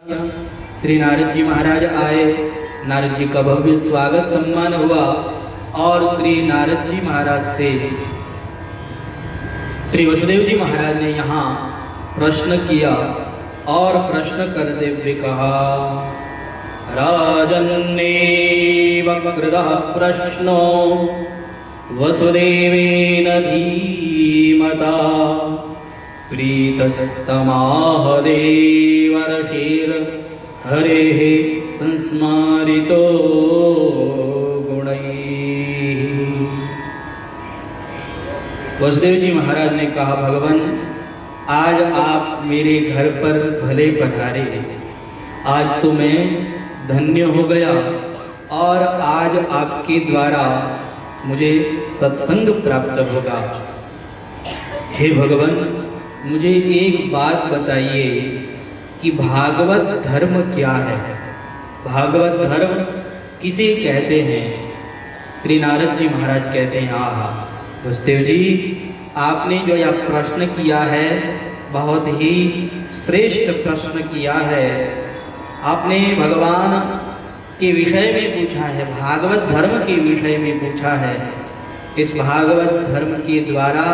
श्री नारद जी महाराज आए। नारद जी का भव्य स्वागत सम्मान हुआ और श्री नारद जी महाराज से श्री वसुदेव जी महाराज ने यहाँ प्रश्न किया और प्रश्न करते हुए कहा, राजन्नेव कृतः प्रश्नो वसुदेवेन धीमता प्रीतस्तमाह देवर्षिर हरेः संस्मारितो गुणैः। वसुदेव जी महाराज ने कहा, भगवान आज आप मेरे घर पर भले पधारे। आज तो मैं धन्य हो गया और आज आपके द्वारा मुझे सत्संग प्राप्त होगा। हे भगवान, मुझे एक बात बताइए कि भागवत धर्म क्या है? भागवत धर्म किसे कहते हैं? श्री नारद जी महाराज कहते हैं, हाँ वसुदेव जी, आपने जो यह प्रश्न किया है बहुत ही श्रेष्ठ प्रश्न किया है। आपने भगवान के विषय में पूछा है, भागवत धर्म के विषय में पूछा है। इस भागवत धर्म के द्वारा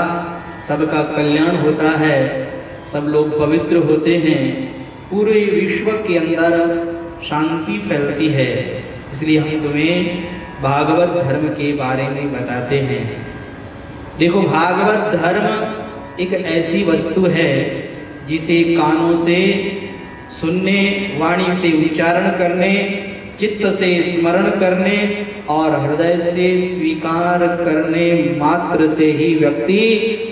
सबका कल्याण होता है, सब लोग पवित्र होते हैं, पूरे विश्व के अंदर शांति फैलती है। इसलिए हम तुम्हें भागवत धर्म के बारे में बताते हैं। देखो, भागवत धर्म एक ऐसी वस्तु है जिसे कानों से सुनने, वाणी से उच्चारण करने, चित्त से स्मरण करने और हृदय से स्वीकार करने मात्र से ही व्यक्ति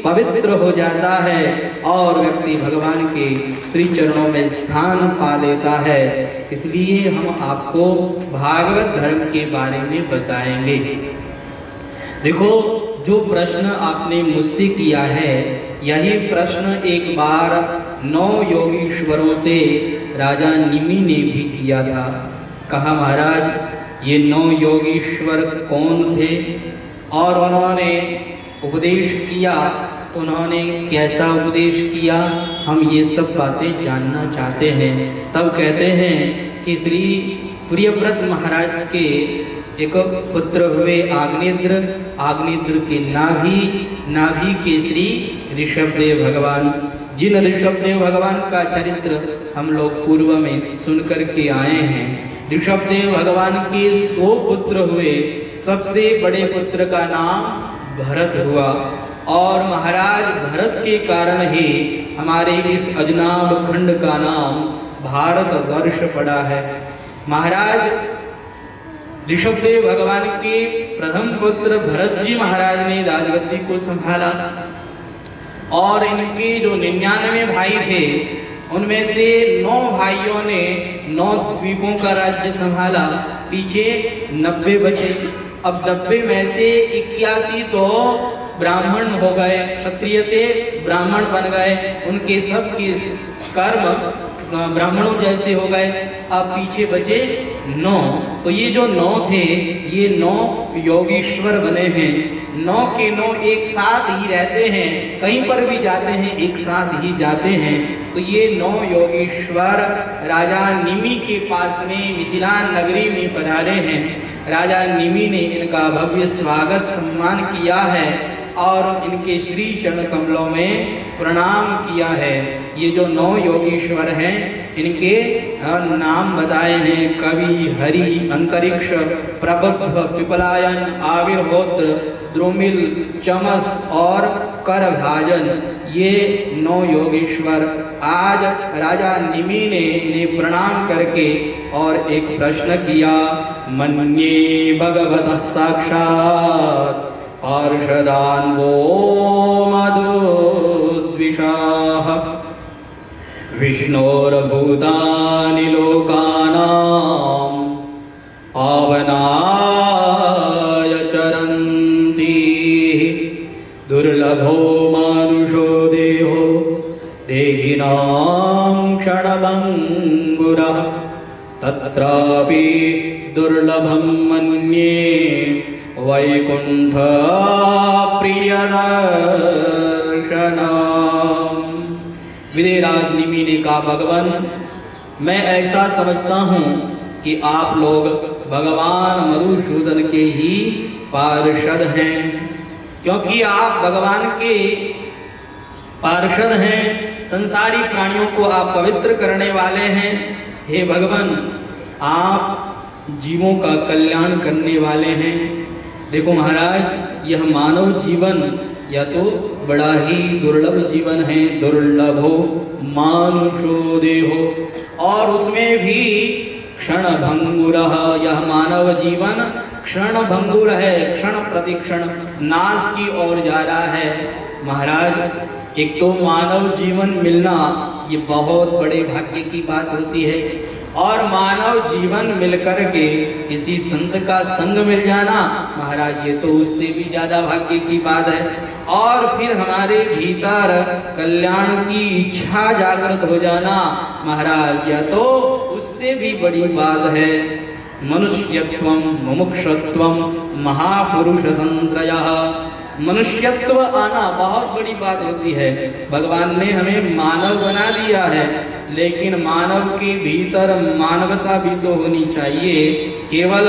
पवित्र हो जाता है और व्यक्ति भगवान के श्री चरणों में स्थान पा लेता है। इसलिए हम आपको भागवत धर्म के बारे में बताएंगे। देखो, जो प्रश्न आपने मुझसे किया है, यही प्रश्न एक बार 9 योगीश्वरों से राजा निमि ने भी किया था। कहा, महाराज ये 9 योगीश्वर कौन थे और उन्होंने उपदेश किया, उन्होंने कैसा उपदेश किया, हम ये सब बातें जानना चाहते हैं। तब कहते हैं कि श्री प्रियव्रत महाराज के एक पुत्र हुए आग्नेत्र, आग्नेत्र के नाभि के श्री ऋषभदेव भगवान। जिन ऋषभदेव भगवान का चरित्र हम लोग पूर्व में सुन करके आए हैं। ऋषभदेव भगवान के 100 पुत्र हुए, सबसे बड़े पुत्र का नाम भरत हुआ और महाराज भरत के कारण ही हमारे इस अजनाब खंड का नाम भारतवर्ष पड़ा है। महाराज ऋषभदेव भगवान के प्रथम पुत्र भरत जी महाराज ने राजगद्दी को संभाला और इनके जो 99 भाई थे उनमें से 9 भाइयों ने 9 द्वीपों का राज्य संभाला। पीछे 90 बचे। अब 90 में से 81 तो ब्राह्मण हो गए, क्षत्रिय से ब्राह्मण बन गए, उनके सबके कर्म ब्राह्मणों जैसे हो गए। अब पीछे बचे 9। तो ये जो 9 थे, ये 9 योगीश्वर बने हैं। 9 के 9 एक साथ ही रहते हैं, कहीं पर भी जाते हैं एक साथ ही जाते हैं। तो ये 9 योगीश्वर राजा निमि के पास में मिथिला नगरी में पधारे हैं। राजा निमि ने इनका भव्य स्वागत सम्मान किया है और इनके श्री चरण कमलों में प्रणाम किया है। ये जो 9 योगीश्वर हैं, इनके नाम बताए हैं कवि, हरि, अंतरिक्ष, प्रबुद्ध, पिपलायन, आविर्होत्र, द्रुमिल, चमस और करभाजन। ये 9 योगीश्वर आज राजा निमि ने इन्हें प्रणाम करके और एक प्रश्न किया, मन्ये भगवतः साक्षात् पार्षदान् वो मधुद्विषाः विष्णोर्भूतानि लोकानां पावनाय चरन्ति दुर्लभो मानुषो देहो देहिनां क्षणभङ्गुरः तत्रापि दुर्लभं मन्ये वैकुंठ प्रियदर्शनम्। विदेहराज निमि ने कहा, भगवान मैं ऐसा समझता हूँ कि आप लोग भगवान मधुसूदन के ही पार्षद हैं, क्योंकि आप भगवान के पार्षद हैं, संसारी प्राणियों को आप पवित्र करने वाले हैं। हे भगवान, आप जीवों का कल्याण करने वाले हैं। देखो महाराज, यह मानव जीवन या तो बड़ा ही दुर्लभ जीवन है, दुर्लभो मानुषो देहो, और उसमें भी क्षण भंगुर। यह मानव जीवन क्षण भंगुर है, क्षण प्रतिक्षण नाश की ओर जा रहा है। महाराज, एक तो मानव जीवन मिलना ये बहुत बड़े भाग्य की बात होती है, और मानव जीवन मिलकर के किसी संत का संग मिल जाना महाराज, ये तो उससे भी ज्यादा भाग्य की बात है। और फिर हमारे भीतर कल्याण की इच्छा जागृत हो जाना महाराज, यह तो उससे भी बड़ी बात है। मनुष्यत्वम मुमुक्षत्वम महापुरुष संश्रयः। मनुष्यत्व आना बहुत बड़ी बात होती है। भगवान ने हमें मानव बना दिया है, लेकिन मानव के भीतर मानवता भी तो होनी चाहिए। केवल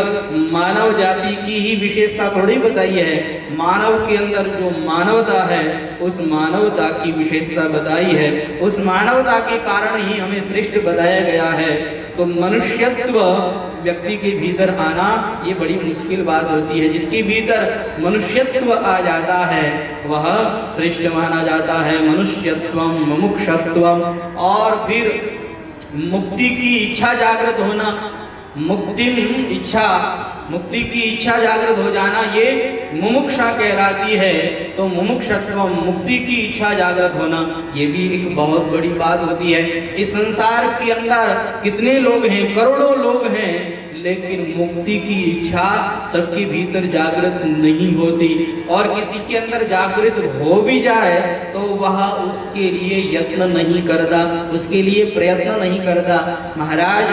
मानव जाति की ही विशेषता थोड़ी बताई है, मानव के अंदर जो मानवता है उस मानवता की विशेषता बताई है, उस मानवता के कारण ही हमें श्रेष्ठ बताया गया है। तो मनुष्यत्व व्यक्ति के भीतर आना ये बड़ी मुश्किल बात होती है। जिसके भीतर मनुष्यत्व आ जाता है वह श्रेष्ठ माना जाता है। मनुष्यत्वम मुमुक्षत्वम, और फिर मुक्ति की इच्छा जागृत होना, मुक्ति की इच्छा जागृत हो जाना, ये मुमुक्षा कहलाती है। तो मुमुक्षत्व, मुक्ति की इच्छा जागृत होना, ये भी एक बहुत बड़ी बात होती है। इस संसार के अंदर कितने लोग हैं, करोड़ों लोग हैं, लेकिन मुक्ति की इच्छा सबके भीतर जागृत नहीं होती। और किसी के अंदर जागृत हो भी जाए तो वह उसके लिए यत्न नहीं करता, उसके लिए प्रयत्न नहीं करता महाराज।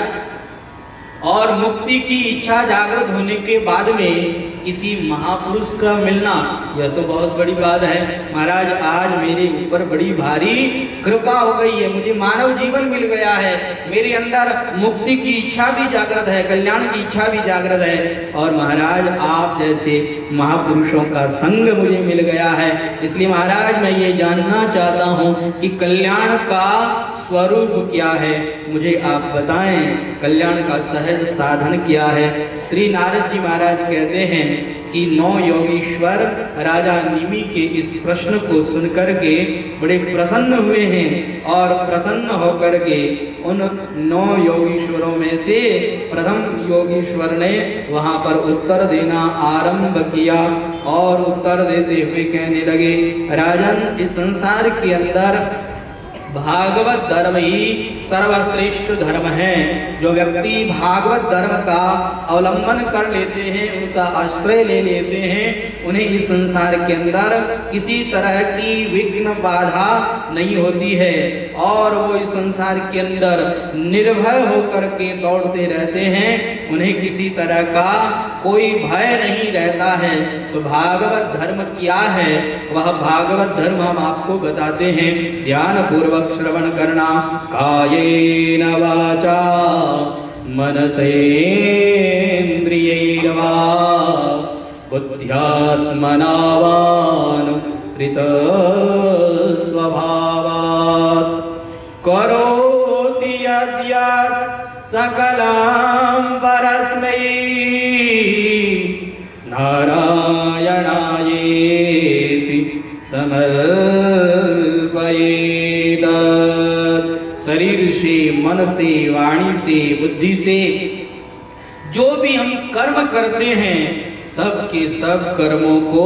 और मुक्ति की इच्छा जागृत होने के बाद में किसी महापुरुष का मिलना यह तो बहुत बड़ी बात है महाराज। आज मेरे ऊपर बड़ी भारी कृपा हो गई है, मुझे मानव जीवन मिल गया है, मेरे अंदर मुक्ति की इच्छा भी जागृत है, कल्याण की इच्छा भी जागृत है। और महाराज, आप जैसे महापुरुषों का संग मुझे मिल गया है। इसलिए महाराज, मैं ये जानना चाहता हूँ कि कल्याण का स्वरूप क्या है, मुझे आप बताएं। कल्याण का सहज साधन क्या है। श्री नारद जी महाराज कहते हैं कि 9 योगीश्वर राजा निमि के इस प्रश्न को सुनकर के बड़े प्रसन्न हुए हैं, और प्रसन्न होकर के उन 9 योगीश्वरों में से प्रथम योगीश्वर ने वहां पर उत्तर देना आरंभ किया। और उत्तर देते हुए कहने लगे, राजन, इस संसार के अंदर भागवत धर्म ही सर्वश्रेष्ठ धर्म है। जो व्यक्ति भागवत धर्म का अवलंबन कर लेते हैं, उनका आश्रय ले लेते हैं, उन्हें इस संसार के अंदर किसी तरह की विघ्न बाधा नहीं होती है, और वो इस संसार के अंदर निर्भय होकर के दौड़ते रहते हैं, उन्हें किसी तरह का कोई भय नहीं रहता है। तो भागवत धर्म क्या है, वह भागवत धर्म हम आपको बताते हैं। ध्यान पूर्वक श्रवण करना। कायेन वाचा मनसेन्द्रियैर्वा बुद्ध्यात्मना वानुसृत स्वभावात् करोति यद्यत् सकलं परस्मै नारायणायेति समर्पयेत्। शरीर से, मन से, वाणी से, बुद्धि से जो भी हम कर्म करते हैं, सब के सब कर्मों को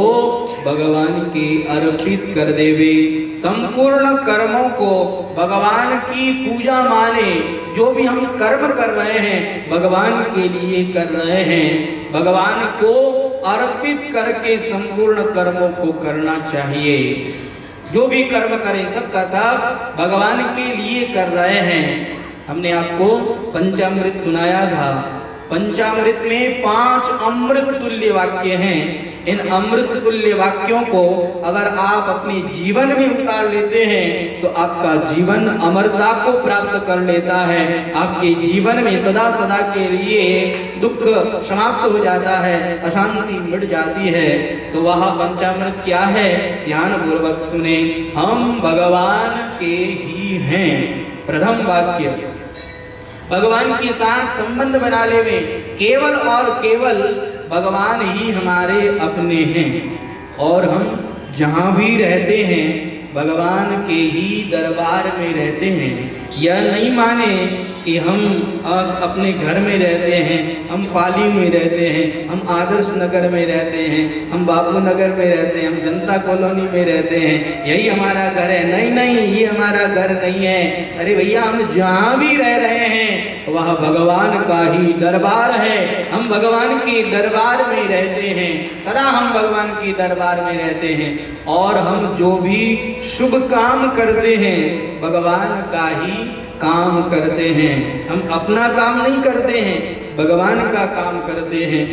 भगवान के अर्पित कर देवे। संपूर्ण कर्मों को भगवान की पूजा माने। जो भी हम कर्म कर रहे हैं भगवान के लिए कर रहे हैं, भगवान को अर्पित करके संपूर्ण कर्मों को करना चाहिए। जो भी कर्म करें सबका सब भगवान के लिए कर रहे हैं। हमने आपको पंचामृत सुनाया था, पंचामृत में 5 अमृत तुल्य वाक्य हैं। इन अमृत तुल्य वाक्यों को अगर आप अपने जीवन में उतार लेते हैं तो आपका जीवन अमरता को प्राप्त कर लेता है। आपके जीवन में सदा सदा के लिए दुख समाप्त हो जाता है, अशांति मिट जाती है। तो वह पंचामृत क्या है, ध्यान पूर्वक सुने। हम भगवान के ही हैं। प्रथम वाक्य, भगवान के साथ संबंध बना ले में केवल और केवल भगवान ही हमारे अपने हैं और हम जहाँ भी रहते हैं भगवान के ही दरबार में रहते हैं। यह नहीं माने कि हम अपने घर में रहते हैं, हम पाली में रहते हैं, हम आदर्श नगर में रहते हैं, हम बापू नगर में रहते हैं, हम जनता कॉलोनी में रहते हैं, यही हमारा घर है। नहीं नहीं, ये हमारा घर नहीं है। अरे भैया, हम जहाँ भी रह रहे हैं वह भगवान का ही दरबार है। हम भगवान के दरबार में रहते हैं, सदा हम भगवान के दरबार में रहते हैं। और हम जो भी शुभ काम करते हैं भगवान का ही काम करते हैं। हम अपना काम नहीं करते हैं, भगवान का काम करते हैं।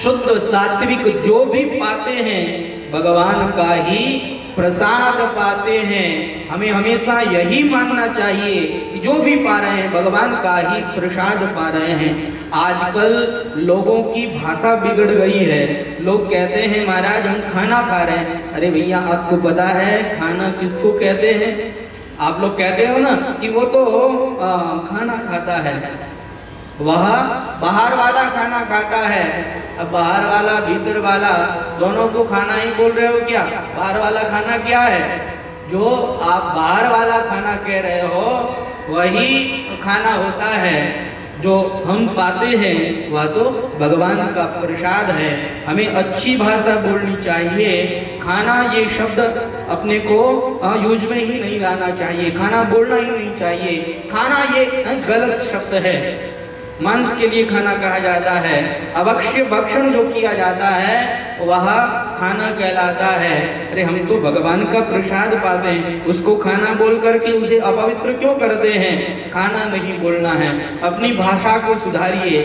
शुद्ध सात्विक जो भी पाते हैं भगवान का ही प्रसाद पाते हैं। हमें हमेशा यही मानना चाहिए कि जो भी पा रहे हैं भगवान का ही प्रसाद पा रहे हैं। आजकल लोगों की भाषा बिगड़ गई है। लोग कहते हैं महाराज हम खाना खा रहे हैं। अरे भैया, आपको पता है खाना किसको कहते हैं? आप लोग कहते हो ना कि वो तो खाना खाता है, वह बाहर वाला खाना खाता है। अब बाहर वाला भीतर वाला दोनों को खाना ही बोल रहे हो क्या? बाहर वाला खाना क्या है? जो आप बाहर वाला खाना कह रहे हो वही खाना होता है। जो हम पाते हैं वह तो भगवान का प्रसाद है। हमें अच्छी भाषा बोलनी चाहिए। खाना ये शब्द अपने को यूज में ही नहीं लाना चाहिए, खाना बोलना ही नहीं चाहिए। खाना ये गलत शब्द है। मांस के लिए खाना कहा जाता है, अभक्ष्य भक्षण जो किया जाता है वह खाना कहलाता है। अरे हम तो भगवान का प्रसाद पाते हैं, उसको खाना बोल करके उसे अपवित्र क्यों करते हैं? खाना नहीं बोलना है, अपनी भाषा को सुधारिए।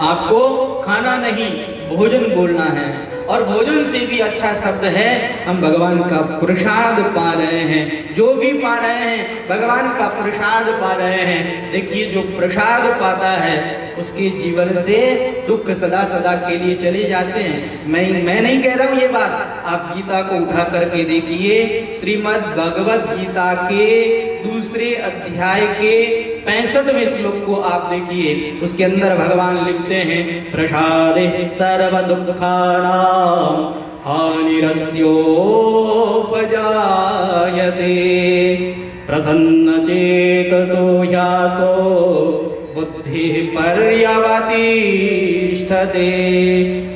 आपको खाना नहीं भोजन बोलना है, और भोजन से भी अच्छा शब्द है हम भगवान का प्रसाद पा रहे हैं। जो भी पा रहे हैं भगवान का प्रसाद पा रहे हैं। देखिए, जो प्रसाद पाता है उसके जीवन से दुख सदा सदा के लिए चले जाते हैं। मैं नहीं कह रहा हूँ ये बात, आप गीता को उठा करके देखिए। श्रीमद् भगवत गीता के 2 अध्याय के 65वें श्लोक को आप देखिए। उसके अंदर भगवान लिखते हैं, प्रसादे सर्व दुःखानां हानिरस्योपजायते प्रसन्नचेतसो ह्यासो बुद्धिः पर्यवतिष्ठते।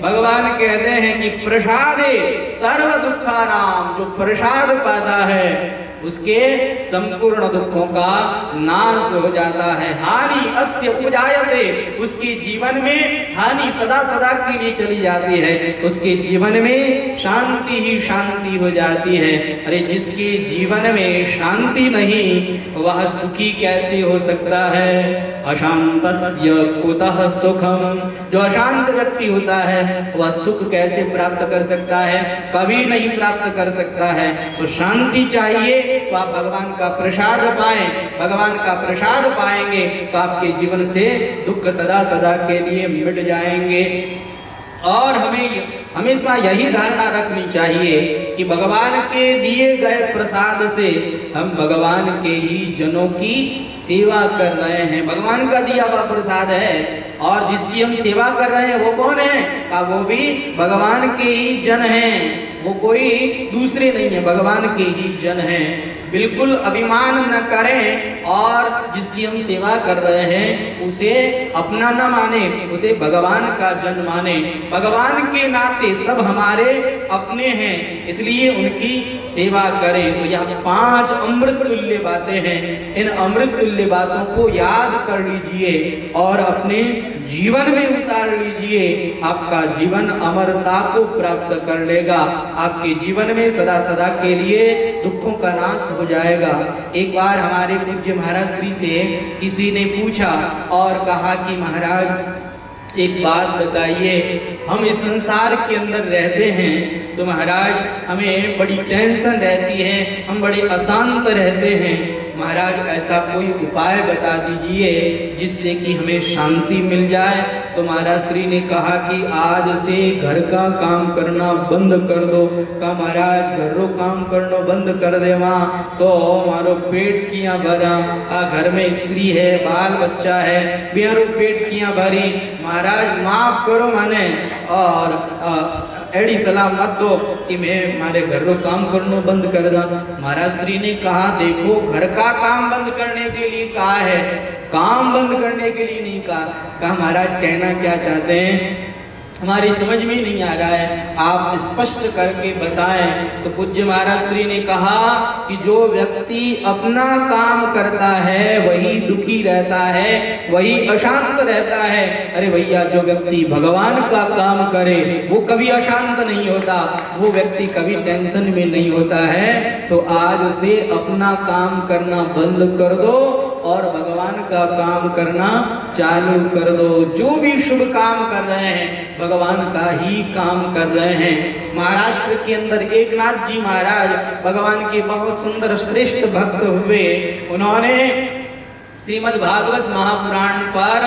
भगवान कहते हैं कि प्रसादे सर्व दुःखानां, जो प्रसाद पाता है उसके संपूर्ण दुखों का नाश हो जाता है। हानि अस्य उपजायते, उसके जीवन में हानि सदा सदा के लिए चली जाती है। उसके जीवन में शांति ही शांति हो जाती है। अरे जिसके जीवन में शांति नहीं वह सुखी कैसे हो सकता है? अशांतस्य कुतः सुखम, जो अशांत व्यक्ति होता है वह सुख कैसे प्राप्त कर सकता है? कभी नहीं प्राप्त कर सकता है। तो शांति चाहिए तो आप भगवान का प्रसाद पाएं। भगवान का प्रसाद पाएंगे तो आपके जीवन से दुख सदा सदा के लिए मिट जाएंगे। और हमें हमेशा यही धारणा रखनी चाहिए कि भगवान के दिए गए प्रसाद से हम भगवान के ही जनों की सेवा कर रहे हैं। भगवान का दिया हुआ प्रसाद है और जिसकी हम सेवा कर रहे हैं वो कौन है? वो भी भगवान के ही जन हैं, वो कोई दूसरे नहीं है, भगवान के ही जन हैं। बिल्कुल अभिमान न करें और जिसकी हम सेवा कर रहे हैं उसे अपना न माने, उसे भगवान का जन माने। भगवान के नाते सब हमारे अपने हैं, इसलिए उनकी सेवा करें। तो यह 5 अमृत तुल्य बातें हैं। इन अमृत तुल्य बातों को याद कर लीजिए और अपने जीवन में उतार लीजिए। आपका जीवन अमरता को प्राप्त कर लेगा। आपके जीवन में सदा सदा के लिए दुखों का नाश हो जाएगा। एक बार हमारे पूज्य महाराज श्री से किसी ने पूछा और कहा कि महाराज एक बात बताइए, हम इस संसार के अंदर रहते हैं तो महाराज हमें बड़ी टेंशन रहती है, हम बड़े अशांत रहते हैं, महाराज ऐसा कोई उपाय बता दीजिए जिससे कि हमें शांति मिल जाए। तो महाराज श्री ने कहा कि आज से घर का काम करना बंद कर दो। कहा महाराज घरों काम करना बंद कर दे वहाँ तो हमारो पेट किया भरा, घर में स्त्री है बाल बच्चा है बिहारो पेट किया भरी, महाराज माफ करो माने और एड़ी सलाह मत दो कि मैं हमारे घर को काम करना बंद कर दा। महाराज श्री ने कहा देखो घर का काम बंद करने के लिए कहा है, काम बंद करने के लिए नहीं कहा महाराज कहना क्या चाहते हैं हमारी समझ में नहीं आ रहा है, आप स्पष्ट करके बताएं। तो पूज्य महाराज श्री ने कहा कि जो व्यक्ति अपना काम करता है वही दुखी रहता है, वही अशांत रहता है। अरे भैया जो व्यक्ति भगवान का काम करे वो कभी अशांत नहीं होता, वो व्यक्ति कभी टेंशन में नहीं होता है। तो आज से अपना काम करना बंद कर दो और भगवान का काम करना चालू कर दो। जो भी शुभ काम कर रहे हैं भगवान का ही काम कर रहे हैं। महाराष्ट्र के अंदर एकनाथ जी महाराज भगवान के बहुत सुंदर श्रेष्ठ भक्त हुए। उन्होंने श्रीमद् भागवत महापुराण पर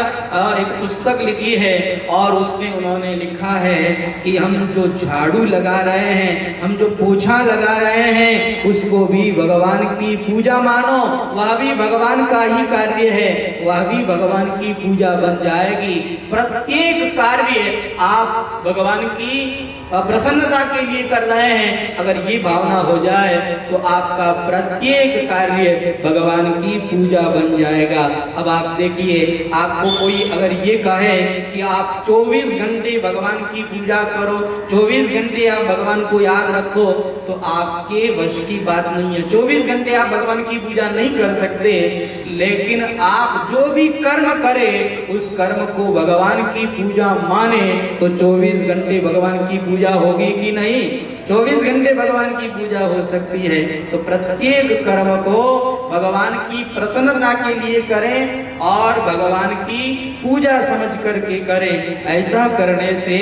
एक पुस्तक लिखी है और उसमें उन्होंने लिखा है कि हम जो झाड़ू लगा रहे हैं, हम जो पोछा लगा रहे हैं, उसको भी भगवान की पूजा मानो, वह भी भगवान का ही कार्य है, वह भी भगवान की पूजा बन जाएगी। प्रत्येक कार्य आप भगवान की प्रसन्नता के लिए कर रहे हैं, अगर ये भावना हो जाए तो आपका प्रत्येक कार्य भगवान की पूजा बन जाएगा। अब आप देखिए, आपको कोई अगर ये कहे कि आप 24 घंटे भगवान की पूजा करो, 24 घंटे आप भगवान को याद रखो, तो आपके वश की बात नहीं है। 24 घंटे आप भगवान की पूजा नहीं कर सकते, लेकिन आप जो भी कर्म करें उस कर्म को भगवान की पूजा माने तो 24 घंटे भगवान की पूजा होगी कि नहीं? 24 घंटे भगवान की पूजा हो सकती है। तो प्रत्येक कर्म को भगवान की प्रसन्नता के लिए करें और भगवान की पूजा समझ करके करें। ऐसा करने से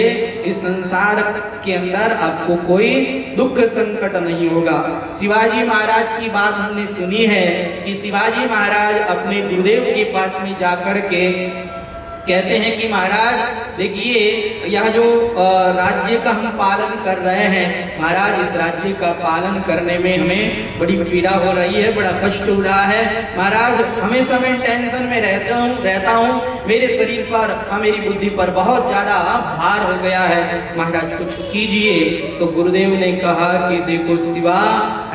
इस संसार के अंदर आपको कोई दुख संकट नहीं होगा। शिवाजी महाराज की बात हमने सुनी है कि शिवाजी महाराज अपने गुरुदेव के पास में जाकर के कहते हैं कि महाराज देखिए यह जो राज्य का हम पालन कर रहे हैं, महाराज इस राज्य का पालन करने में हमें बड़ी पीड़ा हो रही है, बड़ा कष्ट हो रहा है। महाराज हमेशा मैं टेंशन में रहता हूँ, मेरे शरीर पर मेरी बुद्धि पर बहुत ज्यादा भार हो गया है, महाराज कुछ कीजिए। तो गुरुदेव ने कहा कि देखो शिवा,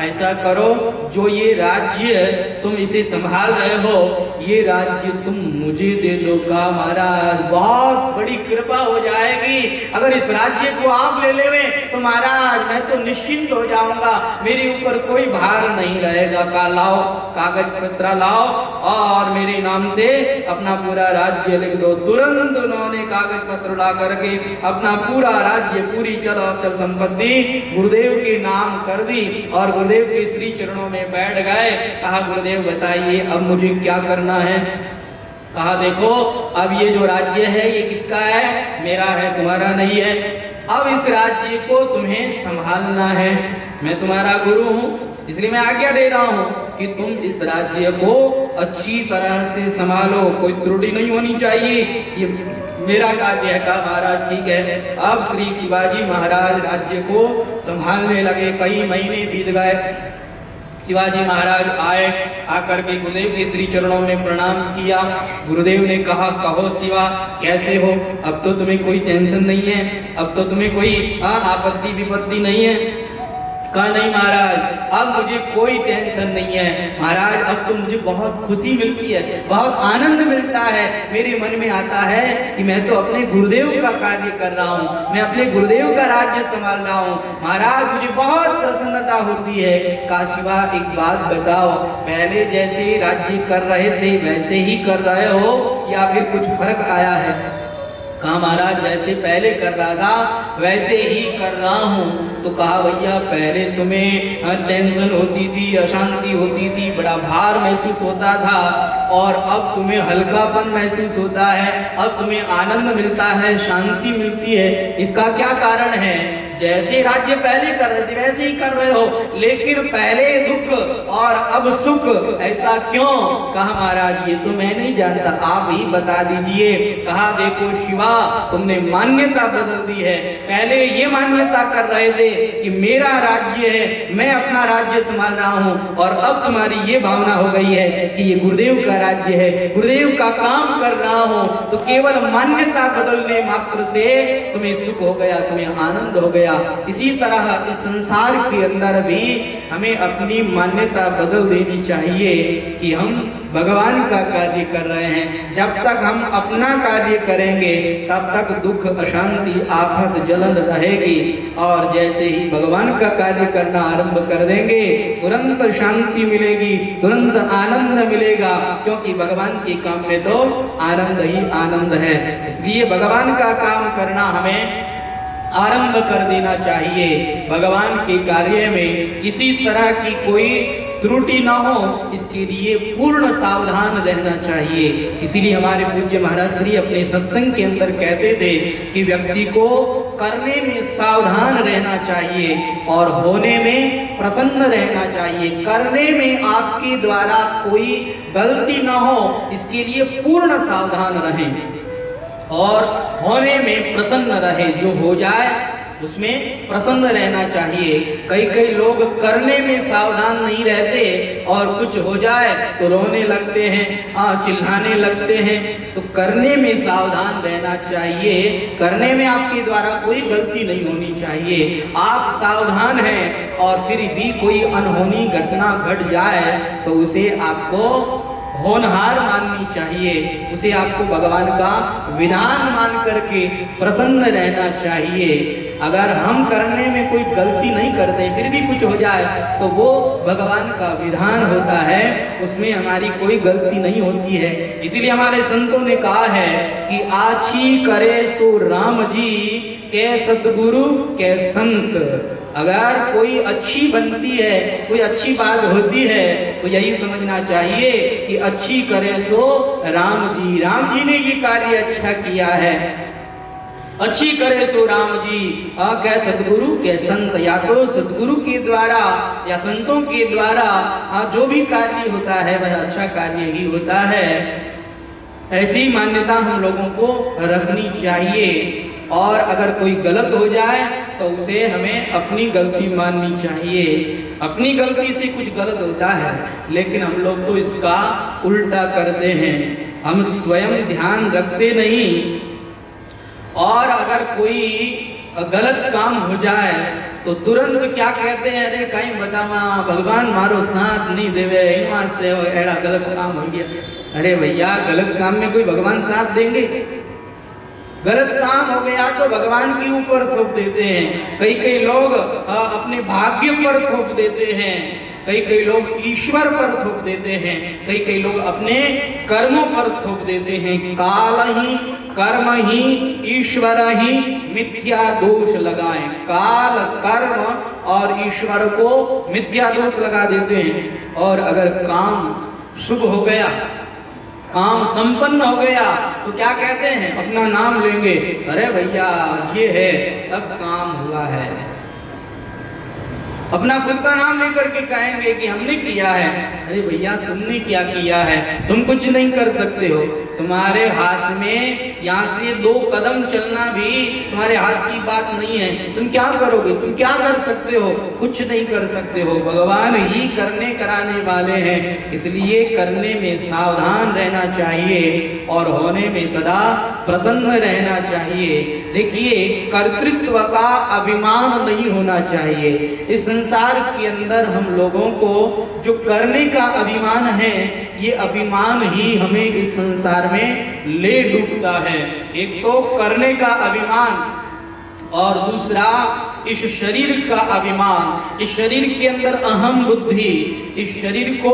ऐसा करो, जो ये राज्य तुम इसे संभाल रहे हो, ये राज्य तुम मुझे दे दो। का महाराज बहुत बड़ी कृपा हो जाएगी, अगर इस राज्य को आप ले लेवे तो महाराज मैं तो निश्चिंत हो जाऊंगा, मेरे ऊपर कोई भार नहीं रहेगा। का लाओ कागज पत्र लाओ और मेरे नाम से अपना पूरा राज्य लिख दो। तुरंत उन्होंने कागज पत्र ला करके अपना पूरा राज्य, पूरी चल अचल संपत्ति गुरुदेव के नाम कर दी और गुरुदेव के श्री चरणों में बैठ गए। कहा गुरुदेव बताइए अब मुझे क्या करना है? कहा देखो अब ये जो राज्य है ये किसका है? मेरा है, तुम्हारा नहीं है। अब इस राज्य को तुम्हें संभालना है, मैं तुम्हारा गुरु हूँ, इसलिए मैं आज्ञा दे रहा हूँ कि तुम इस राज्य को अच्छी तरह से संभालो, कोई त्रुटि नहीं होनी चाहिए, ये मेरा कार्य है। का महाराज ठीक है। अब श्री शिवाजी महाराज राज्य को संभालने लगे। कई महीने बीत गए। शिवाजी महाराज आए, आकर के गुरुदेव के श्री चरणों में प्रणाम किया। गुरुदेव ने कहा कहो शिवा कैसे हो? अब तो तुम्हें कोई टेंशन नहीं है, अब तो तुम्हें कोई आपत्ति विपत्ति नहीं है। कहा नहीं महाराज अब मुझे कोई टेंशन नहीं है महाराज, अब तो मुझे बहुत खुशी मिलती है, बहुत आनंद मिलता है। मेरे मन में आता है कि मैं तो अपने गुरुदेव का कार्य कर रहा हूँ, मैं अपने गुरुदेव का राज्य संभाल रहा हूँ। महाराज मुझे बहुत प्रसन्नता होती है। कहा शिवा एक बात बताओ, पहले जैसे राज्य कर रहे थे वैसे ही कर रहे हो या फिर कुछ फर्क आया है? कहा महाराज जैसे पहले कर रहा था वैसे ही कर रहा हूँ। तो कहा भैया पहले तुम्हें टेंशन होती थी, अशांति होती थी, बड़ा भार महसूस होता था, और अब तुम्हें हल्कापन महसूस होता है, अब तुम्हें आनंद मिलता है, शांति मिलती है। इसका क्या कारण है? जैसे राज्य पहले कर रहे थे वैसे ही कर रहे हो, लेकिन पहले दुख और अब सुख, ऐसा क्यों? कहा महाराज ये तो मैं नहीं जानता, आप ही बता दीजिए। कहा देखो शिवा, तुमने मान्यता बदल दी है। पहले ये मान्यता कर रहे थे कि मेरा राज्य है, मैं अपना राज्य संभाल रहा हूँ, और अब तुम्हारी ये भावना हो गई है कि ये गुरुदेव का राज्य है, गुरुदेव का काम कर रहा हूँ। तो केवल मान्यता बदलने मात्र से तुम्हें सुख हो गया, तुम्हें आनंद हो गया। इसी तरह इस संसार के अंदर भी हमें अपनी मान्यता बदल देनी चाहिए कि हम भगवान का कार्य कर रहे हैं। जब तक हम अपना कार्य करेंगे तब तक दुख, अशांति, आफत, जलन रहेगी, और जैसे ही भगवान का कार्य करना आरंभ कर देंगे तुरंत शांति मिलेगी, तुरंत आनंद मिलेगा, क्योंकि भगवान के काम में तो आनंद ही आनंद है। इसलिए भगवान का काम करना हमें आरंभ कर देना चाहिए। भगवान के कार्य में किसी तरह की कोई त्रुटि ना हो, इसके लिए पूर्ण सावधान रहना चाहिए। इसीलिए हमारे पूज्य महाराज श्री अपने सत्संग के अंदर कहते थे कि व्यक्ति को करने में सावधान रहना चाहिए और होने में प्रसन्न रहना चाहिए। करने में आपके द्वारा कोई गलती ना हो, इसके लिए पूर्ण सावधान रहें, और होने में प्रसन्न रहे। जो हो जाए उसमें प्रसन्न रहना चाहिए। कई लोग करने में सावधान नहीं रहते, और कुछ हो जाए तो रोने लगते हैं, चिल्लाने लगते हैं। तो करने में सावधान रहना चाहिए। करने में आपके द्वारा कोई गलती नहीं होनी चाहिए। आप सावधान हैं और फिर भी कोई अनहोनी घटना घट जाए तो उसे आपको होनहार माननी चाहिए, उसे आपको भगवान का विधान मान करके प्रसन्न रहना चाहिए। अगर हम करने में कोई गलती नहीं करते फिर भी कुछ हो जाए तो वो भगवान का विधान होता है, उसमें हमारी कोई गलती नहीं होती है। इसीलिए हमारे संतों ने कहा है कि आछी करे सो राम जी के सतगुरु के संत। अगर कोई अच्छी बनती है, कोई अच्छी बात होती है तो यही समझना चाहिए कि अच्छी करे सो राम जी। राम जी ने ये कार्य अच्छा किया है, अच्छी करे सो राम जी क्या सतगुरु के संत। या तो सतगुरु के द्वारा या संतों के द्वारा जो भी कार्य होता है वह अच्छा कार्य ही होता है। ऐसी मान्यता हम लोगों को रखनी चाहिए, और अगर कोई गलत हो जाए तो उसे हमें अपनी गलती माननी चाहिए। अपनी गलती से कुछ गलत होता है लेकिन हम लोग तो इसका उल्टा करते हैं, हम स्वयं ध्यान रखते नहीं। और अगर कोई गलत काम हो जाए तो तुरंत क्या कहते हैं, अरे कहीं बतावा भगवान मारो साथ नहीं देवे, एड़ा गलत काम हो गया। अरे भैया गलत काम में कोई भगवान साथ देंगे? गलत काम हो गया तो भगवान के ऊपर थोप देते हैं। कई लोग अपने भाग्य पर थोप देते हैं, कई लोग ईश्वर पर थोप देते हैं, कई लोग अपने कर्मों पर थोप देते हैं। काल ही, कर्म ही, ईश्वर ही मिथ्या दोष लगाएं। काल, कर्म और ईश्वर को मिथ्या दोष लगा देते हैं। और अगर काम शुभ हो गया, काम संपन्न हो गया तो क्या कहते हैं, अपना नाम लेंगे, अरे भैया ये है तब काम हुआ है। अपना खुद का नाम लेकर के कहेंगे कि हमने किया है। अरे भैया तुमने क्या किया है, तुम कुछ नहीं कर सकते हो। तुम्हारे हाथ में यहाँ से 2 कदम चलना भी तुम्हारे हाथ की बात नहीं है। तुम क्या करोगे, तुम क्या कर सकते हो? कुछ नहीं कर सकते हो। भगवान ही करने कराने वाले हैं, इसलिए करने में सावधान रहना चाहिए और होने में सदा प्रसन्न रहना चाहिए। देखिए, कर्तृत्व का अभिमान नहीं होना चाहिए। इस संसार के अंदर हम लोगों को जो करने का अभिमान है, ये अभिमान ही हमें इस संसार में ले डूबता है। एक तो करने का अभिमान और दूसरा इस शरीर का अभिमान, इस शरीर के अंदर अहम बुद्धि, इस शरीर को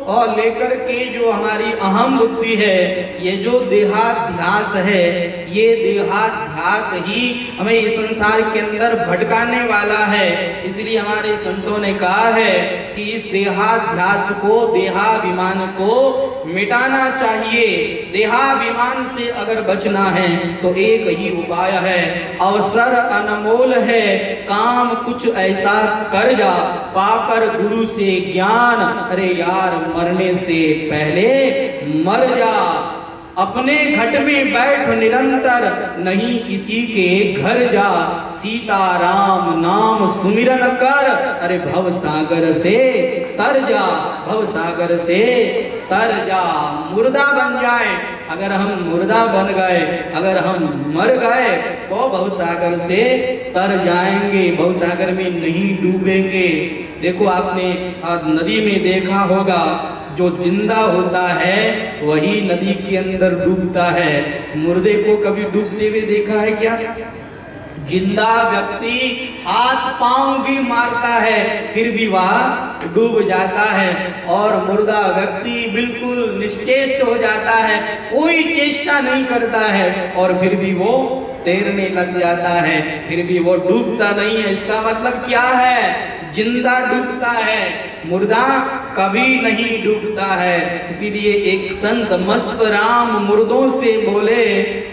और लेकर के जो हमारी अहम बुद्धि है, ये जो देहाध्यास है, ये देहाध्यास ही हमें इस संसार के अंदर भटकाने वाला है। इसलिए हमारे संतों ने कहा है कि इस देहाध्यास को, देहाभिमान को मिटाना चाहिए। देहाभिमान से अगर बचना है तो एक ही उपाय है, अवसर अनमोल है, काम कुछ ऐसा कर जा, पाकर गुरु से ज्ञान, अरे यार मरने से पहले मर जा। अपने घट में बैठ निरंतर, नहीं किसी के घर जा, सीताराम नाम सुमिरन कर, अरे भव सागर से तर जा, भव सागर से तर जा। मुर्दा बन जाए, अगर हम मुर्दा बन गए, अगर हम मर गए तो भवसागर से तर जाएंगे, भवसागर में नहीं डूबेंगे। देखो आपने नदी में देखा होगा, जो जिंदा होता है वही नदी के अंदर डूबता है। मुर्दे को कभी डूबते हुए देखा है क्या? जिंदा व्यक्ति हाथ पांव भी मारता है फिर भी वह डूब जाता है, और मुर्दा व्यक्ति बिल्कुल निश्चेष्ट हो जाता है, कोई चेष्टा नहीं करता है और फिर भी वो तैरने लग जाता है, फिर भी वो डूबता नहीं है। इसका मतलब क्या है? जिंदा डूबता है, मुर्दा कभी नहीं डूबता है। इसीलिए एक संत मस्त राम मुर्दों से बोले,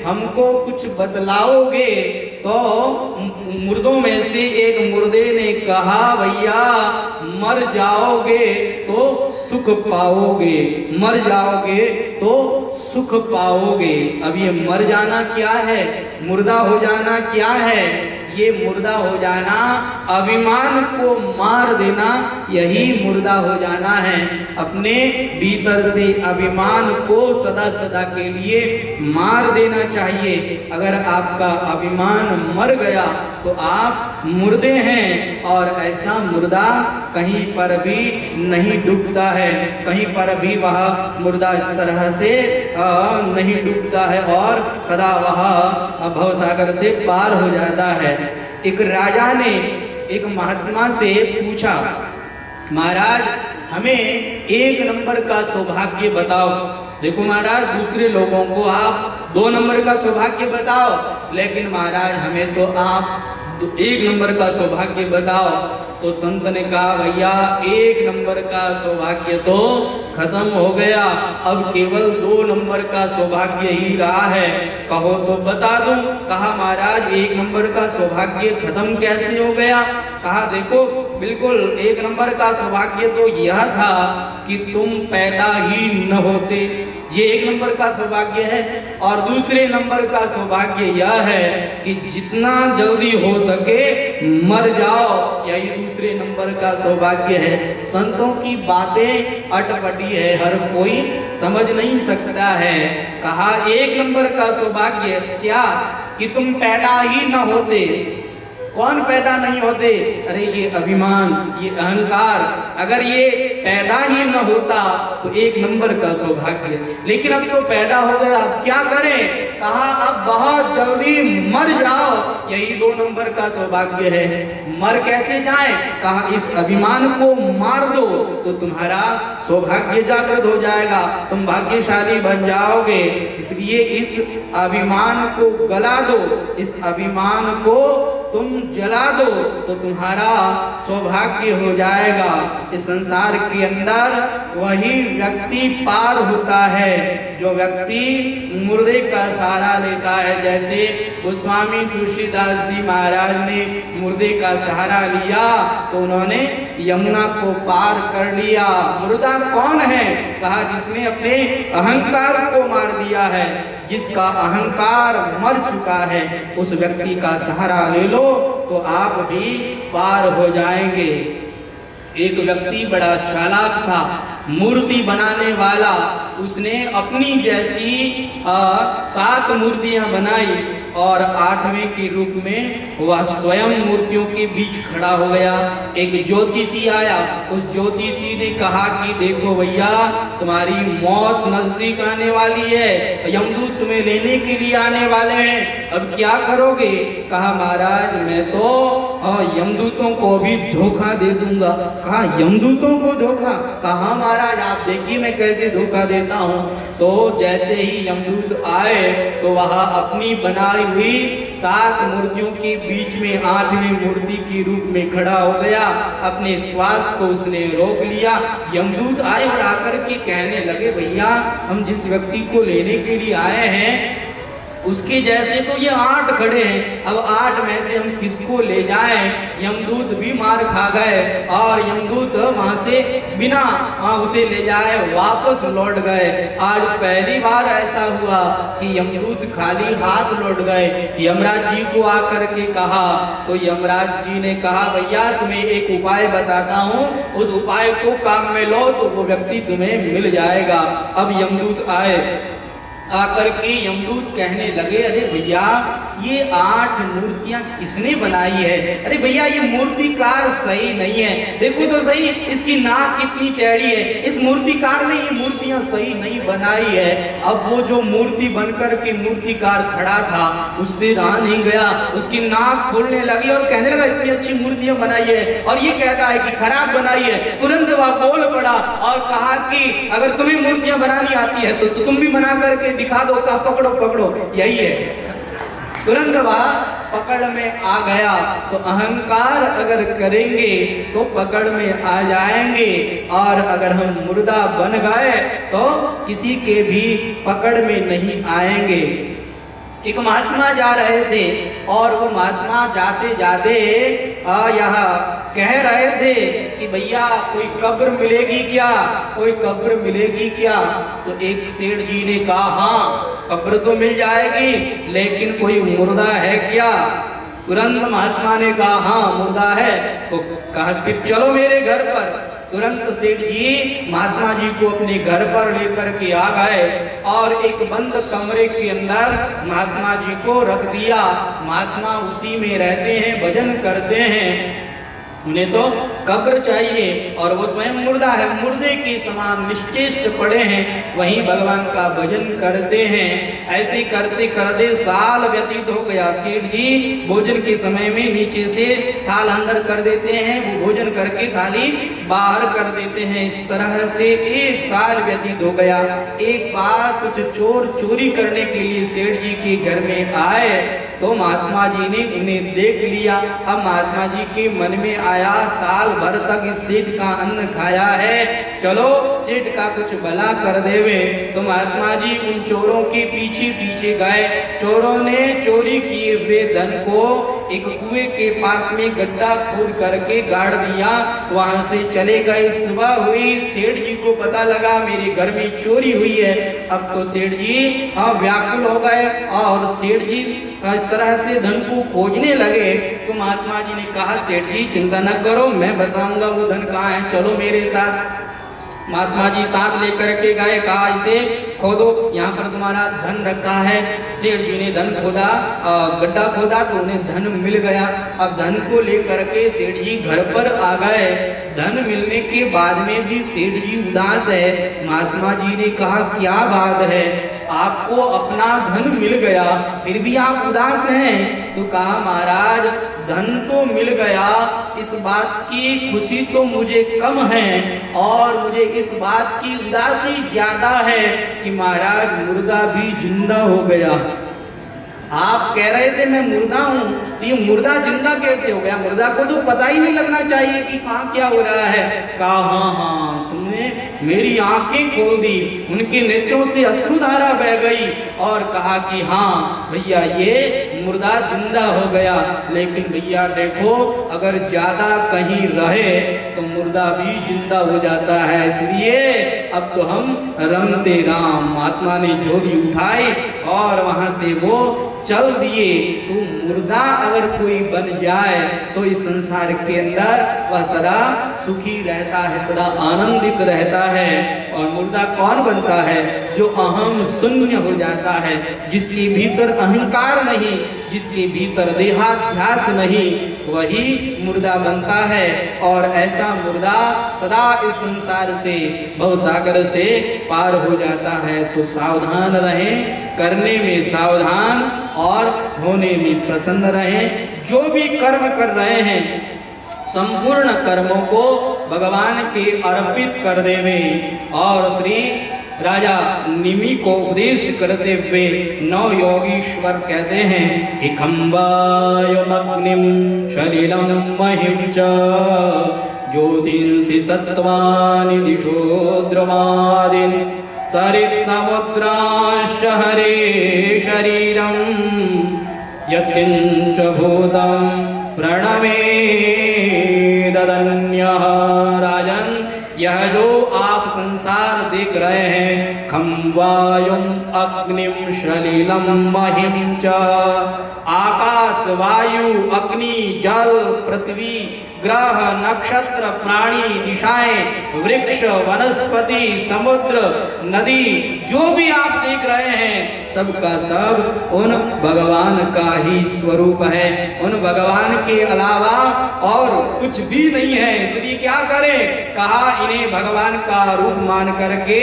हमको कुछ बतलाओगे? तो मुर्दों में से एक मुर्दे ने कहा, भैया मर जाओगे तो सुख पाओगे, मर जाओगे तो सुख पाओगे। अब ये मर जाना क्या है, मुर्दा हो जाना क्या है? ये मुर्दा हो जाना, अभिमान को मार देना, यही मुर्दा हो जाना है। अपने भीतर से अभिमान को सदा सदा के लिए मार देना चाहिए। अगर आपका अभिमान मर गया तो आप मुर्दे हैं, और ऐसा मुर्दा कहीं पर भी नहीं डूबता है, कहीं पर भी वह मुर्दा इस तरह से नहीं डूबता है और सदा वह भवसागर से पार हो जाता है। एक राजा ने एक महात्मा से पूछा, महाराज हमें एक नंबर का सौभाग्य बताओ। देखो महाराज, दूसरे लोगों को आप 2 नंबर का सौभाग्य बताओ, लेकिन महाराज हमें तो आप 1 नंबर का सौभाग्य बताओ। तो संत ने कहा, भैया 1 नंबर का सौभाग्य तो खत्म हो गया, अब केवल 2 नंबर का सौभाग्य ही रहा है, कहो तो बता दूं। कहा महाराज 1 नंबर का सौभाग्य खत्म कैसे हो गया? कहा देखो, बिल्कुल 1 नंबर का सौभाग्य तो यह था कि तुम पैदा ही न होते, ये 1 नंबर का सौभाग्य है। और दूसरे नंबर का सौभाग्य यह है कि जितना जल्दी हो सके मर जाओ, यही दूसरे नंबर का सौभाग्य है। संतों की बातें अटपटी है, हर कोई समझ नहीं सकता है। कहा 1 नंबर का सौभाग्य क्या? कि तुम पैदा ही न होते। कौन पैदा नहीं होते? अरे ये अभिमान, ये अहंकार, अगर ये पैदा ही न होता तो 1 नंबर का सौभाग्य। लेकिन अब तो पैदा हो गया, अब क्या करें? कहा अब बहुत जल्दी मर जाओ, यही 2 नंबर का सौभाग्य है। मर कैसे जाएं? कहा इस अभिमान को मार दो तो तुम्हारा सौभाग्य जागृत हो जाएगा, तुम भाग्यशाली बन जाओगे। इसलिए इस अभिमान को गला दो, इस अभिमान को तुम जला दो तो तुम्हारा सौभाग्य हो जाएगा। इस संसार के अंदर वही व्यक्ति पार होता है जो व्यक्ति मुर्दे का सहारा लेता है। जैसे गोस्वामी तुलसीदास जी महाराज ने मुर्दे का सहारा लिया तो उन्होंने यमुना को पार कर लिया। मुर्दा कौन है? कहा जिसने अपने अहंकार को मार दिया है, जिसका अहंकार मर चुका है, उस व्यक्ति का सहारा ले लो तो आप भी पार हो जाएंगे। एक व्यक्ति बड़ा चालाक था, मूर्ति बनाने वाला। उसने अपनी जैसी 7 मूर्तियां बनाई और 8वें के रूप में वह स्वयं मूर्तियों के बीच खड़ा हो गया। एक ज्योतिषी आया, उस ज्योतिषी ने कहा कि देखो भैया, तुम्हारी मौत नजदीक आने वाली है, यमदूत तुम्हें लेने के लिए आने वाले हैं, अब क्या करोगे? कहा महाराज मैं तो यमदूतों को भी धोखा दे दूंगा। कहा यमदूतों को धोखा? कहा महाराज आप देखिए मैं कैसे धोखा देता हूँ। तो जैसे ही यमदूत आए तो वहां अपनी बनाई हुई 7 मूर्तियों के बीच में 8वीं मूर्ति के रूप में खड़ा हो गया। अपने श्वास को उसने रोक लिया। यमदूत आए और आकर के कहने लगे भैया हम जिस व्यक्ति को लेने के लिए आए हैं उसके जैसे तो ये 8 खड़े हैं, अब 8 में से हम किसको ले जाएं? यमदूत भी मार खा गए और यमदूत वहां से बिना उसे ले जाए वापस लौट गए। आज पहली बार ऐसा हुआ कि यमदूत खाली हाथ लौट गए। यमराज जी को आकर के कहा तो यमराज जी ने कहा भैया तुम्हें एक उपाय बताता हूँ, उस उपाय को काम में लो तो वो व्यक्ति तुम्हें मिल जाएगा। अब यमदूत आए, आकर के यमदूत कहने लगे अरे भैया ये 8 मूर्तियां किसने बनाई है? अरे भैया ये मूर्तिकार सही नहीं है, देखो तो सही इसकी नाक कितनी टेढ़ी है, इस मूर्तिकार ने ये मूर्तियां सही नहीं बनाई है। अब वो जो मूर्ति बनकर के मूर्तिकार खड़ा था उससे रहा नहीं गया, उसकी नाक फूलने लगी और कहने लगा इतनी अच्छी मूर्तियां बनाई है और ये कहता है कि खराब बनाई है। तुरंत वह बोल पड़ा और कहा कि अगर तुम्हें मूर्तियां बनानी आती है तो तुम भी बना करके दिखा दो, का पकड़ो पकड़ो, यही है। तुरंत वह पकड़ में आ गया। तो अहंकार अगर करेंगे तो पकड़ में आ जाएंगे और अगर हम मुर्दा बन गए तो किसी के भी पकड़ में नहीं आएंगे। एक महात्मा जा रहे थे और वो महात्मा जाते जाते यहाँ कह रहे थे कि भैया कोई कब्र मिलेगी क्या, कोई कब्र मिलेगी क्या? तो एक सेठ जी ने कहा हाँ कब्र तो मिल जाएगी लेकिन कोई मुर्दा है क्या? तुरंत महात्मा ने कहा हाँ मुर्दा है। तो कहा फिर चलो मेरे घर पर। तुरंत सेठ जी महात्मा जी को अपने घर पर लेकर के आ गए और एक बंद कमरे के अंदर महात्मा जी को रख दिया। महात्मा उसी में रहते हैं, भजन करते हैं, उन्हें तो कब्र चाहिए और वो स्वयं मुर्दा है, मुर्दे के समान निश्चेष्ट पड़े हैं, वहीं भगवान का भजन करते हैं। ऐसे करते करते साल व्यतीत हो गया। सेठ जी भोजन के समय में नीचे से थाल अंदर कर देते हैं, वो भोजन करके थाली बाहर कर देते हैं। इस तरह से 1 साल व्यतीत हो गया। एक बार कुछ चोर चोरी करने के लिए सेठ जी के घर में आए तो महात्मा जी ने उन्हें देख लिया। अब महात्मा जी के मन में आया साल भर तक इस सेठ का अन्न खाया है, चलो सेठ का कुछ भला कर देवे। तो महात्मा जी उन चोरों के पीछे पीछे गए। चोरों ने चोरी किए हुए धन को एक कुएं के पास में गड्ढा खोद करके गाड़ दिया, वहां से चले गए। सुबह हुई, सेठ जी को पता लगा मेरे घर में चोरी हुई है। अब तो सेठ जी व्याकुल हो गए और सेठ जी इस तरह से धन को खोजने लगे। तो महात्मा जी ने कहा सेठ जी चिंता न करो, मैं बताऊंगा वो धन कहाँ है, चलो मेरे साथ। महात्मा जी साथ लेकर के गए, कहा इसे खोदो, यहाँ पर तुम्हारा धन रखा है। सेठ जी ने धन खोदा, गड्ढा खोदा तो उन्हें धन मिल गया। अब धन को लेकर के सेठ जी घर पर आ गए। धन मिलने के बाद में भी सेठ जी उदास है। महात्मा जी ने कहा क्या बात है, आपको अपना धन मिल गया फिर भी आप उदास हैं? तो कहा महाराज धन तो मिल गया, इस बात की खुशी तो मुझे कम है और मुझे इस बात की उदासी ज्यादा है कि महाराज मुर्दा भी जिंदा हो गया। आप कह रहे थे मैं मुर्दा हूँ, तो ये मुर्दा जिंदा कैसे हो गया? मुर्दा को तो पता ही नहीं लगना चाहिए कि कहाँ क्या हो रहा है। कहा हाँ तुमने मेरी आंखें खोल दी। उनके नेत्रों से अश्रुधारा बह गई और कहा कि हाँ भैया ये मुर्दा जिंदा हो गया, लेकिन भैया देखो अगर ज्यादा कहीं रहे तो मुर्दा भी जिंदा हो जाता है, इसलिए अब तो हम रमते राम। महात्मा ने झोली उठाई और वहां से वो चल दिए। तो मुर्दा अगर कोई बन जाए तो इस संसार के अंदर वह सदा सुखी रहता है, सदा आनंदित रहता है। और मुर्दा कौन बनता है? जो अहम शून्य हो जाता है, जिसके भीतर अहंकार नहीं, जिसके भीतर देहाध्यास नहीं, वही मुर्दा बनता है। और ऐसा मुर्दा सदा इस संसार से, भवसागर से पार हो जाता है। तो सावधान रहें, करने में सावधान और होने में प्रसन्न रहें। जो भी कर्म कर रहे हैं, संपूर्ण कर्मों को भगवान के अर्पित कर देवें। और श्री राजा निमि को उपदेश करते हुए नौ योगीश्वर कहते हैं कि खम्बायमग्निम शलिलम महिम च ज्योतिंसि सत्वानि दिशो द्रवादिन सरित समुद्रांश्च हरे शरीरम यत्किंच भूतं प्रणमेदन्यः। राजन, यह जो आप संसार देख रहे हैं, खम वायुम अग्निम शलिलम महिम च, आकाश, वायु, अग्नि, जल, पृथ्वी, ग्रह, नक्षत्र, प्राणी, दिशाएं, वृक्ष, वनस्पति, समुद्र, नदी, जो भी आप देख रहे हैं, सबका सब उन भगवान का ही स्वरूप है। उन भगवान के अलावा और कुछ भी नहीं है। इसलिए क्या करें? कहा इन्हें भगवान का रूप मान करके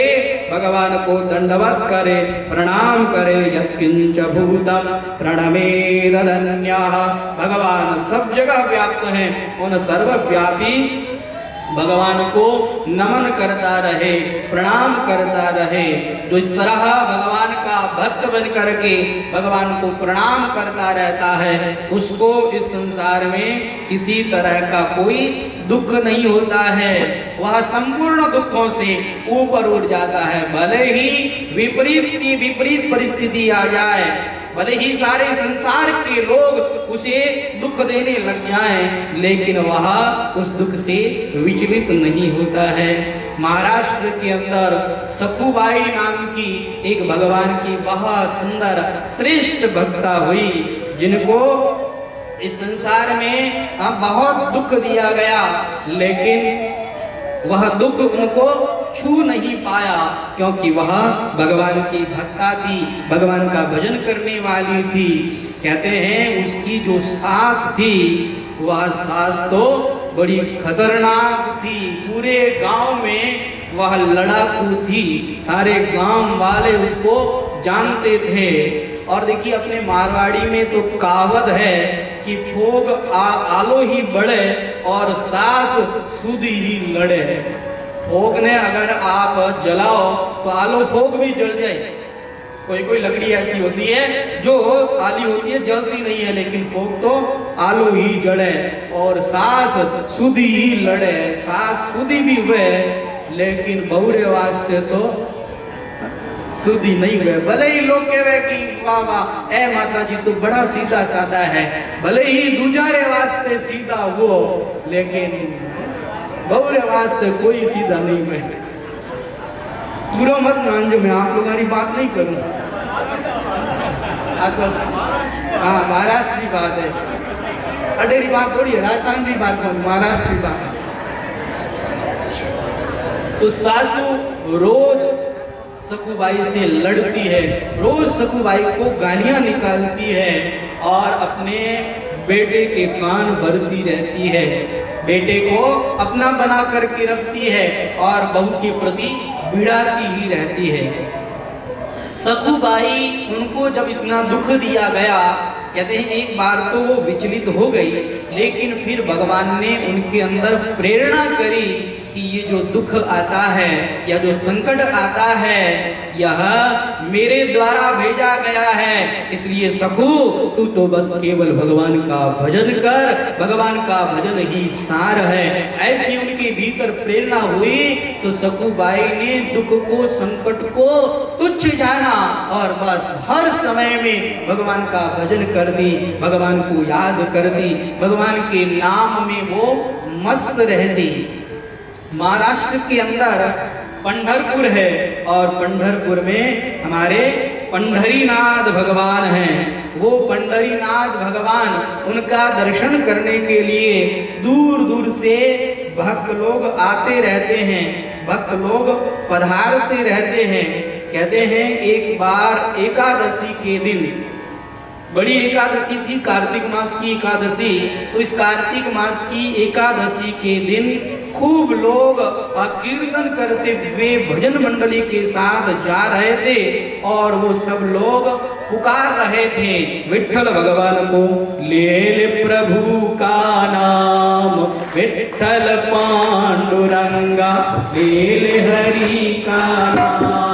भगवान को दंडवत करे, प्रणाम करे। यत्किंच भूतम प्रणमेदन्यः। भगवान सब जगह व्याप्त हैं, उन सर्वव्यापी भगवान को नमन करता रहे, प्रणाम करता रहे। जो इस तरह भगवान का भक्त बन करके भगवान को प्रणाम करता रहता है, उसको इस संसार में किसी तरह का कोई दुख नहीं होता है। वह संपूर्ण दुखों से ऊपर उठ जाता है। भले ही विपरीत सी विपरीत परिस्थिति आ जाए, भले ही सारे संसार के लोग उसे दुख देने लग जाएं, लेकिन वह उस दुख से विचलित नहीं होता है। महाराष्ट्र के अंदर सखुबाई नाम की एक भगवान की बहुत सुंदर श्रेष्ठ भक्ता हुई, जिनको इस संसार में बहुत दुख दिया गया, लेकिन वह दुख उनको छू नहीं पाया, क्योंकि वह भगवान की भक्ता थी, भगवान का भजन करने वाली थी। कहते हैं उसकी जो सास थी, वह सास तो बड़ी खतरनाक थी। पूरे गांव में वह लड़ाकू थी, सारे गांव वाले उसको जानते थे। और देखिए अपने मारवाड़ी में तो कहावत है कि फोग आलो ही बढ़े और सास सुध ही लड़े। फोग ने अगर आप जलाओ तो आलो फोग भी जल जाए। कोई कोई लकड़ी ऐसी होती है जो काली होती है, जलती नहीं है, लेकिन फोग तो आलो ही जले। और सास सुधी ही लड़े। सास सुधी भी हुए, लेकिन बहुरे वास्ते तो सुधी नहीं हुए। भले ही लोग कहे कि वाह वाह ए माता जी तो बड़ा सीधा साधा है, भले ही दूजारे वास्ते सीधा हो, लेकिन बहुरे वास्ते कोई सीधा नहीं हुए। बुरा मत मानजो, मैं आप लोगों की बात नहीं करूं। हाँ, महाराष्ट्र की बात है, अडेरी बात थोड़ी है, राजस्थान की बात करूं, महाराष्ट्र की बात। तो सासू रोज सखुबाई से लड़ती है, रोज सखुबाई को गालियां निकालती है और अपने बेटे के कान भरती रहती है। बेटे को अपना बना करके रखती है और बहू के प्रति बिड़ाती ही रहती है। सखुबाई उनको जब इतना दुख दिया गया, कहते हैं एक बार तो वो विचलित हो गई, लेकिन फिर भगवान ने उनके अंदर प्रेरणा करी कि ये जो दुख आता है या जो संकट आता है, यह मेरे द्वारा भेजा गया है। इसलिए सखु तू तो बस केवल भगवान का भजन कर, भगवान का भजन ही सार है। ऐसी उनके भीतर प्रेरणा हुई तो सखुबाई ने दुख को, संकट को तुच्छ जाना और बस हर समय में भगवान का भजन कर दी, भगवान को याद कर दी, भगवान के नाम में वो मस्त रहती। महाराष्ट्र के अंदर पंढरपुर है और पंढरपुर में हमारे पंढरीनाथ भगवान हैं। वो पंढरीनाथ भगवान, उनका दर्शन करने के लिए दूर दूर से भक्त लोग आते रहते हैं, भक्त लोग पधारते रहते हैं। कहते हैं एक बार एकादशी के दिन, बड़ी एकादशी थी, कार्तिक मास की एकादशी, तो इस कार्तिक मास की एकादशी के दिन खूब लोग कीर्तन करते हुए भजन मंडली के साथ जा रहे थे और वो सब लोग पुकार रहे थे, विठ्ठल भगवान को ले ले प्रभु का नाम, विठ्ठल पांडुरंगा ले ले हरि का नाम।